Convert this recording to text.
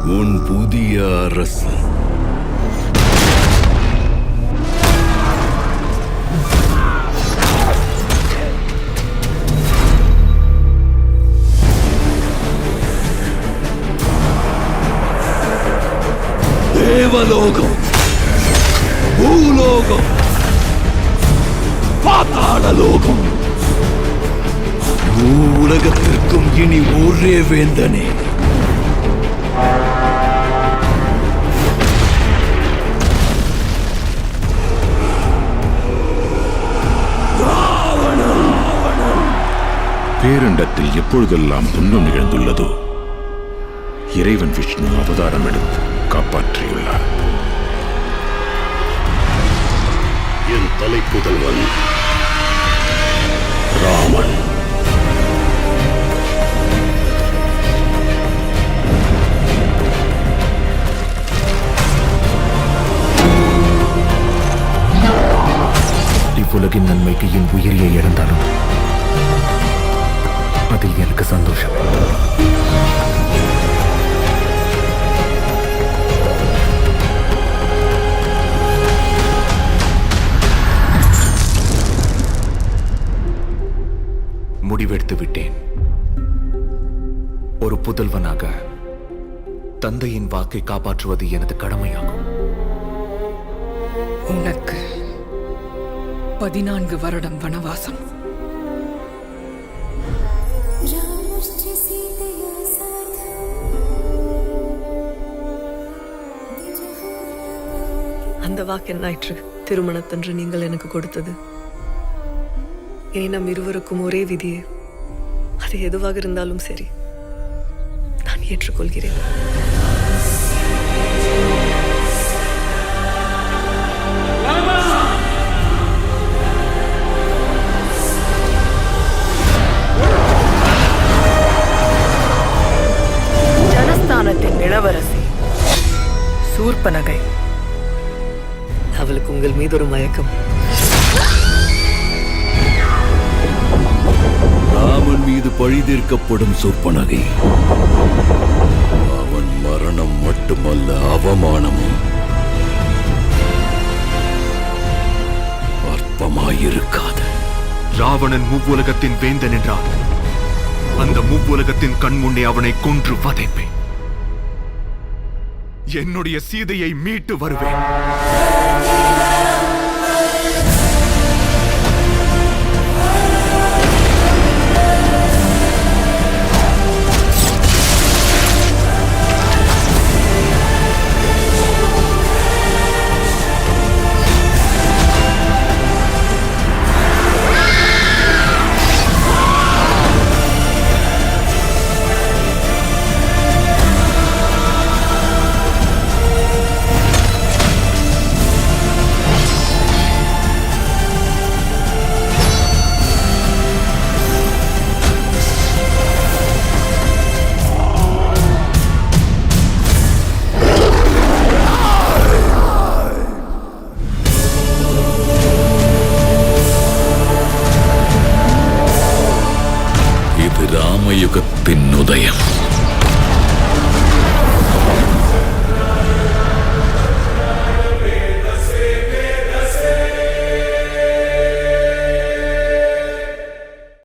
உன் புதிய அரசன். தேவலோகம், பூலோகம், பாதாளலோகம், உலகத்திற்கும் இனி ஒரே வேந்தனே. பேரண்டத்தில் எப்பொழுதெல்லாம் துன்பம் நிகழ்ந்துள்ளதோ இறைவன் விஷ்ணு அவதாரம் எடுத்து காப்பாற்றியுள்ளார். என் தலைப்புதல்வன் ராமன். இவ்வுலகின் நன்மைக்கு என் உயிரியை இழந்தாலும் அதில் எனக்கு சந்தோஷம். முடிவெடுத்து விட்டேன். ஒரு புதல்வனாக தந்தையின் வாக்கை காப்பாற்றுவது எனது கடமையாகும். உனக்கு 14 வருடம் வனவாசம். அந்த வாக்கு என்னாயிற்று? திருமணத்தன்று நீங்கள் எனக்கு கொடுத்தது. இனி நம் இருவருக்கும் ஒரே விதியே. அது எதுவாக இருந்தாலும் சரி, நான் ஏற்றுக்கொள்கிறேன். ஜனஸ்தானத்தின் இளவரசி சூர்பனகை. அவளுக்கு உங்கள் மீது ஒரு மயக்கம். ராமன் மீது பழி தீர்க்கப்படும் சூர்பனகை. அவன் மரணம் மட்டுமல்ல, அவமானமும் அற்பமாயிருக்காது. ராவணன் மூவுலகத்தின் வேந்தன் என்றால் அந்த மூவுலகத்தின் கண் முன்னே அவனை கொன்று வதைப்பேன். என்னுடைய சீதையை மீட்டு வருவேன்.